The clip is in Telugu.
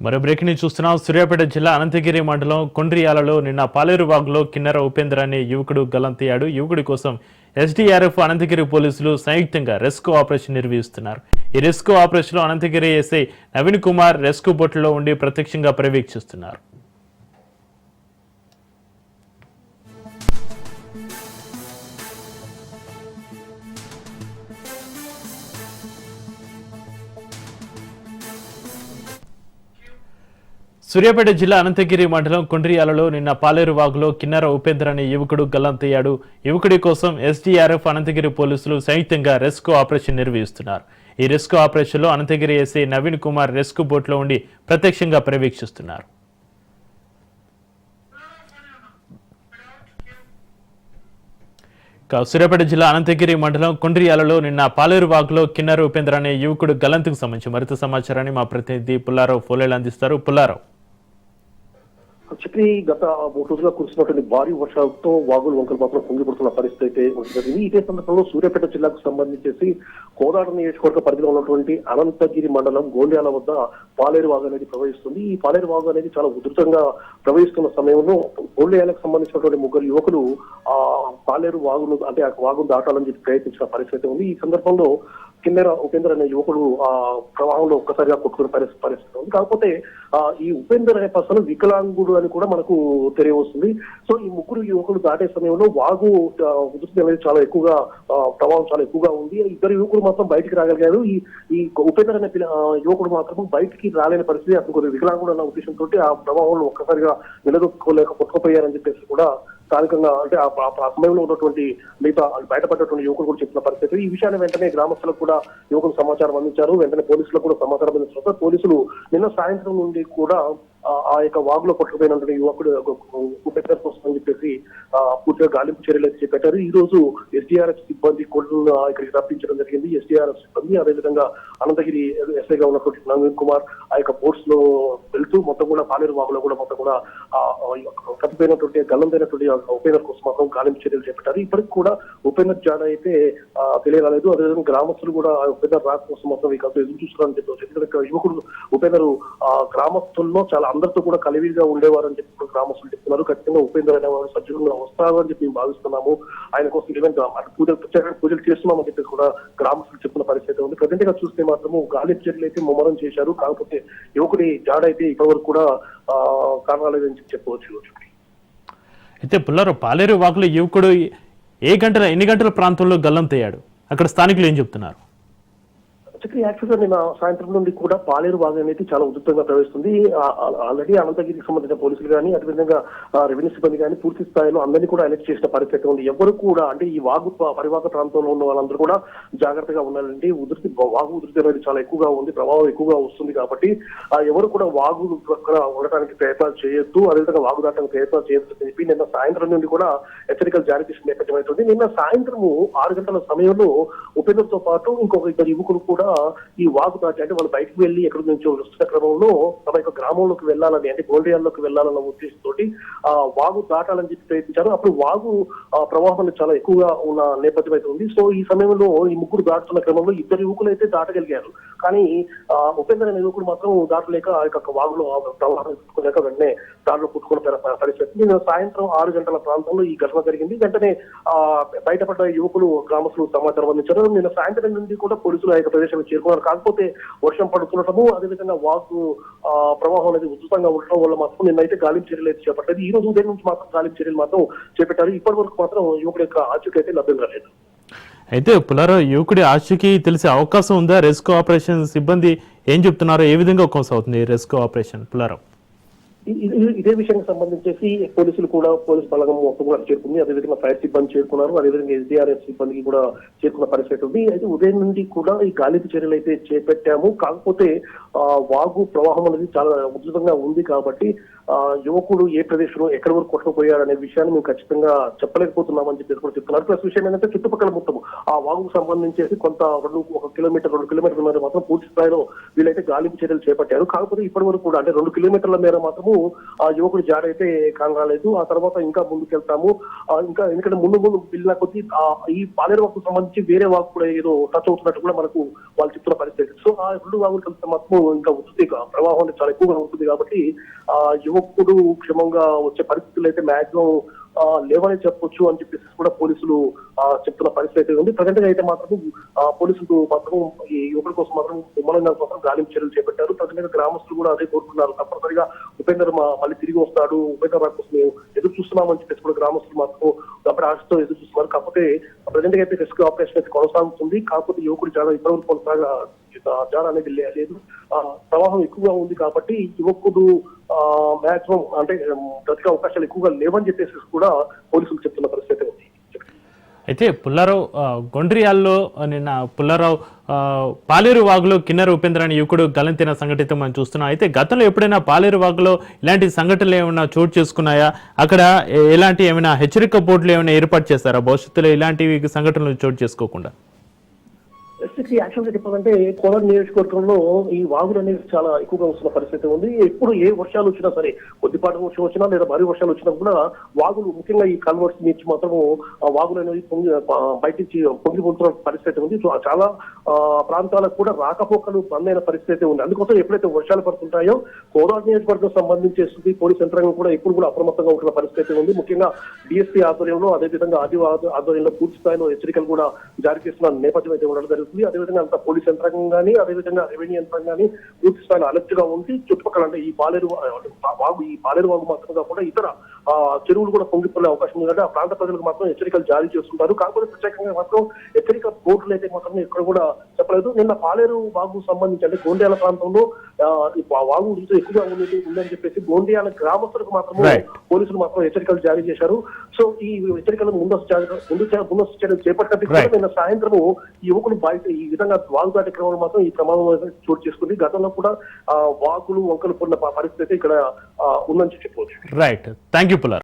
మరో బ్రేక్ ని చూస్తున్నాం. సూర్యాపేట జిల్లా అనంతగిరి మండలం కొండ్రియాలలో నిన్న పాలేరు వాగులో కిన్నెర ఉపేంద్ర అనే యువకుడు గల్లంతయ్యాడు. యువకుడి కోసం ఎస్డీఆర్ఎఫ్ అనంతగిరి పోలీసులు సంయుక్తంగా రెస్క్యూ ఆపరేషన్ నిర్వహిస్తున్నారు. ఈ రెస్క్యూ ఆపరేషన్ లో అనంతగిరి ఎస్ఐ నవీన్ కుమార్ రెస్క్యూ బోట్లో ఉండి ప్రత్యక్షంగా పర్యవేక్షిస్తున్నారు. సూర్యాపేట జిల్లా అనంతగిరి మండలం కొండ్రియాలలో నిన్న పాలేరు వాగులో కిన్నెర ఉపేంద్ర అనే యువకుడు గల్లంతయ్యాడు. యువకుడి కోసం ఎస్డీఆర్ఎఫ్ అనంతగిరి పోలీసులు సంయుక్తంగా రెస్క్యూ ఆపరేషన్ నిర్వహిస్తున్నారు. ఈ రెస్క్యూ ఆపరేషన్లో అనంతగిరి ఎస్ఐ నవీన్ కుమార్ రెస్క్యూ బోట్లో ఉండి ప్రత్యక్షంగా పర్యవేక్షిస్తున్నారు. సూర్యాపేట జిల్లా అనంతగిరి మండలం కొండ్రియాలలో నిన్న పాలేరు వాగులో కిన్నెర ఉపేంద్ర అనే యువకుడు గల్లంతుకు సంబంధించి మరింత సమాచారాన్ని మా ప్రతినిధి పుల్లారావు ఫోలేలు అందిస్తారు. పుల్లారావు, చక్రి గత 3 రోజులుగా కురిసినటువంటి భారీ వర్షాలతో వాగులు వంకలు మాత్రం పొంగిపడుతున్న పరిస్థితి అయితే ఉంటుంది. ఇదే సందర్భంలో సూర్యాపేట జిల్లాకు సంబంధించేసి కోదాడ నియోజకవర్గ పరిధిలో ఉన్నటువంటి అనంతగిరి మండలం గోండ్యాల వద్ద పాలేరు వాగు అనేది ప్రవహిస్తుంది. ఈ పాలేరు వాగు అనేది చాలా ఉధృతంగా ప్రవహిస్తున్న సమయంలో గోండ్యాలకు సంబంధించినటువంటి 3 యువకులు ఆ పాలేరు వాగును అంటే ఆ వాగును దాటాలని చెప్పి ప్రయత్నించిన పరిస్థితి ఉంది. ఈ సందర్భంలో కిన్నెర ఉపేంద్ర అనే యువకుడు ఆ ప్రవాహంలో ఒక్కసారిగా కొట్టుకునే పరిస్థితి ఉంది. కాకపోతే ఈ ఉపేంద్ర అనే పర్సన్ వికలాంగుడు అని కూడా మనకు తెలియవస్తుంది. సో ఈ 3 యువకులు దాటే సమయంలో వాగు ఉధృతి అనేది చాలా ఎక్కువగా ప్రవాహం చాలా ఎక్కువగా ఉంది. 2 యువకులు మాత్రం బయటికి రాగలిగారు. ఈ ఉపేంద్ర అనే యువకుడు మాత్రం బయటికి రాలేని పరిస్థితి, అతను కొద్దిగా వికలాంగుడు అన్న ఉద్దేశంతో ఆ ప్రవాహంలో ఒక్కసారిగా నిలదొక్కుకోలేక కొట్టుకుపోయారని చెప్పేసి కూడా స్థానికంగా అంటే ఆ సమయంలో ఉన్నటువంటి మిగతా బయటపడ్డటువంటి యువకులు కూడా చెప్పిన పరిస్థితి. ఈ విషయాన్ని వెంటనే గ్రామస్తులకు కూడా యువకులు సమాచారం అందించారు. వెంటనే పోలీసులకు కూడా సమాచారం అందించారు. పోలీసులు నిన్న సాయంత్రం నుండి కూడా ఆ యొక్క వాగులో కొట్టుకుపోయినటువంటి యువకుడు ఉపేంద్ర కోసం అని చెప్పేసి పూర్తిగా గాలింపు చర్యలు అయితే చేపట్టారు. ఈ రోజు ఎస్డీఆర్ఎఫ్ సిబ్బంది కోర్టును ఇక్కడికి రప్పించడం జరిగింది. ఎస్డీఆర్ఎఫ్ సిబ్బంది అదేవిధంగా అనంతగిరి ఎస్ఐగా ఉన్నటువంటి నవీన్ కుమార్ ఆ యొక్క బోట్స్ లో వెళ్తూ మొత్తం కూడా పాలేరు వాగులో కూడా మొత్తం కూడా తప్పిపోయినటువంటి గల్లంతైనటువంటి ఉపేంద్ర కోసం మాత్రం గాలింపు చర్యలు చేపట్టారు. ఇప్పటికి కూడా ఉపేంద్ర జాడ అయితే తెలియరాలేదు. అదేవిధంగా గ్రామస్తులు కూడా ఉపేంద్ర రాక కోసం మొత్తం ఎదురు చూస్తున్నారని చెప్పవచ్చు. ఎందుకంటే యువకుడు ఉపేంద్ర గ్రామస్తుల్లో చాలా అందరితో కూడా కలివిగా ఉండేవారని చెప్పి గ్రామస్తులు చెప్తున్నారు. ఖచ్చితంగా ఉపేంద్ర అనేవారు సజ్జనంగా వస్తారని చెప్పి మేము భావిస్తున్నాము. ఆయన కోసం ఈవెంట్ పూజలు చేస్తున్నామని చెప్పి కూడా గ్రామస్తులు చెప్పిన పరిస్థితి ఉంది. ప్రజెంట్ గా చూస్తే మాత్రము గాలింపు చర్యలు అయితే ముమ్మరం చేశారు. కాకపోతే యువకుడి జాడ అయితే ఇప్పటివరకు కూడా కారణాలేదని చెప్పి చెప్పవచ్చు. అయితే పుల్లారావు, పాలేరు వాగులో యువకుడు ఎన్ని గంటల ప్రాంతంలో గల్లంతయ్యాడు? అక్కడ స్థానికులు ఏం చెప్తున్నారు? యాక్చువల్గా నిన్న సాయంత్రం నుండి కూడా పాలేరు వాగు అనేది చాలా ఉధృతంగా ప్రవేశిస్తుంది. ఆల్రెడీ అనంతగిరికి సంబంధించిన పోలీసులు కానీ అదేవిధంగా రెవెన్యూ సిబ్బంది కానీ పూర్తి స్థాయిలో అందరినీ కూడా అలర్ట్ చేసిన పరిస్థితి ఉంది. ఎవరు కూడా అంటే ఈ వాగు పరివాహక ప్రాంతంలో ఉన్న వాళ్ళందరూ కూడా జాగ్రత్తగా ఉండాలంటే వాగు ఉధృతి అనేది చాలా ఎక్కువగా ఉంది, ప్రభావం ఎక్కువగా వస్తుంది. కాబట్టి ఎవరు కూడా వాగు పక్కన ఉండటానికి ప్రయత్నాలు చేయొద్దు, అదేవిధంగా వాగు దాటడానికి ప్రయత్నాలు చేయొద్దు అని చెప్పి నిన్న సాయంత్రం నుండి కూడా హెచ్చరికలు జారీ చేసిన నేపథ్యం అవుతుంది. నిన్న సాయంత్రము 6 గంటల సమయంలో ఉపేంద్రతో పాటు ఇంకొక 2 యువకులు కూడా ఈ వాగు దాటి అంటే వాళ్ళు బయటకు వెళ్లి ఎక్కడి నుంచో వస్తున్న క్రమంలో తమ యొక్క గ్రామంలోకి వెళ్లాలని అంటే గోండ్రియాల్లోకి వెళ్లాలన్న ఉద్దేశంతో ఆ వాగు దాటాలని చెప్పి ప్రయత్నించారు. అప్పుడు వాగు ప్రవాహం చాలా ఎక్కువగా ఉన్న నేపథ్యం అయితే ఉంది. సో ఈ సమయంలో ఈ 3 దాటుతున్న క్రమంలో 2 యువకులు అయితే దాటగలిగారు. కానీ ఉపేంద్ర అనే యువకుడు మాత్రం దాటలేక ఆ యొక్క వాగులో ప్రవాహం ఎత్తుకోలేక వెంటనే దాంట్లో పుట్టుకున్న పరిస్థితి. నేను సాయంత్రం 6 గంటల ప్రాంతంలో ఈ ఘటన జరిగింది. వెంటనే బయటపడ్డ యువకులు గ్రామస్తులు సమాచారం అందించారు. నిన్న సాయంత్రం నుండి కూడా పోలీసులు ఆ యొక్క ప్రదేశానికి చేరుకున్నారు. కాకపోతే వర్షం పడుతుండటము అదేవిధంగా వాగు ప్రవాహం అనేది ఉధృతంగా ఉండటం వల్ల మాత్రం నిన్నైతే గాలింపు చర్యలు అయితే చేపట్టలేదు. ఈ రోజు ఉదయం నుంచి మాత్రం గాలింపు చర్యలు మాత్రం చేపట్టారు. ఇప్పటి వరకు మాత్రం యువకుడి యొక్క ఆచూకీ అయితే లభ్యం కాలేదు. అయితే పుల్లారావు, యువకుడి ఆచూకీ తెలిసే అవకాశం ఉందా? రెస్క్యూ ఆపరేషన్ సిబ్బంది ఏం చెప్తున్నారో, ఏ విధంగా కొనసాగుతుంది రెస్క్యూ ఆపరేషన్? పుల్లారావు, ఇదే విషయానికి సంబంధించేసి పోలీసులు కూడా పోలీసు బలగం మొత్తం కూడా చేరుకుంది. అదేవిధంగా ఫైర్ సిబ్బంది చేరుకున్నారు. అదేవిధంగా ఎస్డీఆర్ఎఫ్ సిబ్బందికి కూడా చేరుకున్న పరిస్థితి ఉంది. అయితే ఉదయం నుండి కూడా ఈ గాలింపు చర్యలు అయితే చేపట్టాము. కాకపోతే వాగు ప్రవాహం అనేది చాలా ఉధృతంగా ఉంది కాబట్టి యువకుడు ఏ ప్రదేశంలో ఎక్కడి వరకు కొట్టుకుపోయాడనే విషయాన్ని మేము ఖచ్చితంగా చెప్పలేకపోతున్నామని చెప్పేసి కూడా చెప్తున్నారు. ప్లస్ విషయం ఏంటంటే చుట్టుపక్కల మొత్తం ఆ వాగుకు సంబంధించేసి కొంత 1 కిలోమీటర్ 2 కిలోమీటర్ల మేర మాత్రం పూర్తి స్థాయిలో వీళ్ళైతే గాలింపు చర్యలు చేపట్టారు. కాకపోతే ఇప్పటి వరకు కూడా అంటే 2 కిలోమీటర్ల మేర మాత్రము ఆ యువకుడు జాడైతే కానరాలేదు. ఆ తర్వాత ఇంకా ముందుకెళ్తాము, ఇంకా ఎందుకంటే ముందు వెళ్ళిన కొద్దీ ఈ పాలేరు వాకు సంబంధించి వేరే వాకు కూడా ఏదో టచ్ అవుతున్నట్టు కూడా మనకు వాళ్ళు చెప్తున్న పరిస్థితి. సో ఆ 2 వాగులు కలిస్తే మాత్రం ఇంకా ఉంటుంది, ప్రవాహం అనేది చాలా ఎక్కువగా ఉంటుంది. కాబట్టి ఆ యువకుడు క్షేమంగా వచ్చే పరిస్థితులు అయితే మాక్సిమం లేవని చెప్పొచ్చు అని చెప్పేసి కూడా పోలీసులు చెప్తున్న పరిస్థితి ఉంది. ప్రజెంట్ గా అయితే మాత్రం పోలీసులు మాత్రం ఈ యువకుల కోసం మాత్రం ఉమ్మలంగా కోసం గాలింపు చర్యలు చేపట్టారు. ప్రజెంట్ గా గ్రామస్తులు కూడా అదే కోరుకున్నారు, తప్పనిసరిగా ఉపేందర్ మళ్ళీ తిరిగి వస్తాడు, ఉపేందర్ కోసం మేము ఎదురు చూస్తున్నామని చెప్పేసి కూడా గ్రామస్తులు మాత్రం గంపటి ఆశతో ఎదురు చూస్తున్నారు. కాకపోతే ప్రజెంట్ గా అయితే రెస్క్యూ ఆపరేషన్ అయితే కొనసాగుతుంది. కాకపోతే యువకుడు చాలా ఇప్పటివరకు కొనసాగా జాడ అనేది లేదు. ప్రవాహం ఎక్కువగా ఉంది కాబట్టి యువకుడు మాక్సిమం అంటే బ్రతికే అవకాశాలు ఎక్కువగా లేవని చెప్పేసి కూడా పోలీసులు చెప్తున్న పరిస్థితి ఉంది. అయితే పుల్లారావు గొండ్రియాల్లో నిన్న పుల్లారావు పాలేరు వాగులో కిన్నెర ఉపేంద్ర అనే యువకుడు గల్లంతైన సంఘటన మనం చూస్తున్నాం. అయితే గతంలో ఎప్పుడైనా పాలేరు వాగులో ఇలాంటి సంఘటనలు ఏమైనా చోటు చేసుకున్నాయా? అక్కడ ఎలాంటి ఏమైనా హెచ్చరిక బోర్డులు ఏమైనా ఏర్పాటు చేస్తారా భవిష్యత్తులో ఇలాంటి సంఘటనలు చోటు చేసుకోకుండా? యాక్చువల్ గా చెప్పాలంటే కోలార్ నియోజకవర్గంలో ఈ వాగులు అనేది చాలా ఎక్కువగా వస్తున్న పరిస్థితి ఉంది. ఎప్పుడు ఏ వర్షాలు వచ్చినా సరే, కొద్దిపాటి వర్షం వచ్చినా లేదా భారీ వర్షాలు వచ్చినా కూడా వాగులు ముఖ్యంగా ఈ కల్వర్ట్స్ నుంచి మాత్రము వాగులు అనేది బయట నుంచి పొంగిపోతున్న పరిస్థితి ఉంది. సో చాలా ప్రాంతాలకు కూడా రాకపోకలు బంద్ అయిన పరిస్థితి ఉంది. అందుకోసం ఎప్పుడైతే వర్షాలు పడుతుంటాయో కోలార్ నియోజకవర్గం సంబంధించేస్తుంది పోలీస్ యంత్రాంగం కూడా ఎప్పుడు కూడా అప్రమత్తంగా ఉంటున్న పరిస్థితి ఉంది. ముఖ్యంగా డిఎస్పీ ఆధ్వర్యంలో, అదేవిధంగా ఆధ్వర్యంలో పూర్తి స్థాయిలో హెచ్చరికలు కూడా జారీ చేస్తున్న నేపథ్యం అయితే ఉండడం జరుగుతుంది. అదేవిధంగా అంత పోలీస్ యంత్రాంగం కానీ, అదేవిధంగా రెవెన్యూ యంత్రాంగం కానీ పూర్తి స్థాయిలో అలర్ట్ గా ఉండి చుట్టుపక్కల అంటే ఈ పాలేరు వాగు మాత్రం కాకుండా ఇతర చెరువులు కూడా పొంగిపోయే అవకాశం ఉంది. అంటే ఆ ప్రాంత ప్రజలకు మాత్రం హెచ్చరికలు జారీ చేస్తుంటారు. కాకపోతే ప్రత్యేకంగా మాత్రం హెచ్చరిక బోర్డులు అయితే మాత్రం ఇక్కడ కూడా చెప్పలేదు. నిన్న పాలేరు వాగు సంబంధించి అంటే గోండియాల ప్రాంతంలో వాగు ఎక్కువగా ఉందని చెప్పేసి గోండియాల గ్రామస్తులకు మాత్రం పోలీసులు మాత్రం హెచ్చరికలు జారీ చేశారు. సో ఈ హెచ్చరికలు ముందస్తు చర్యలు చేపట్టినట్టు నిన్న సాయంత్రం యువకులు బయట ఈ విధంగా వాగు దాటి క్రమంలో మాత్రం ఈ ప్రమాదం చోటు చేసుకుంది. గతంలో కూడా వాగులు వంకలు పడిన పరిస్థితి ఇక్కడ ఉందని చెప్పవచ్చు. Right, thank you Pullarao.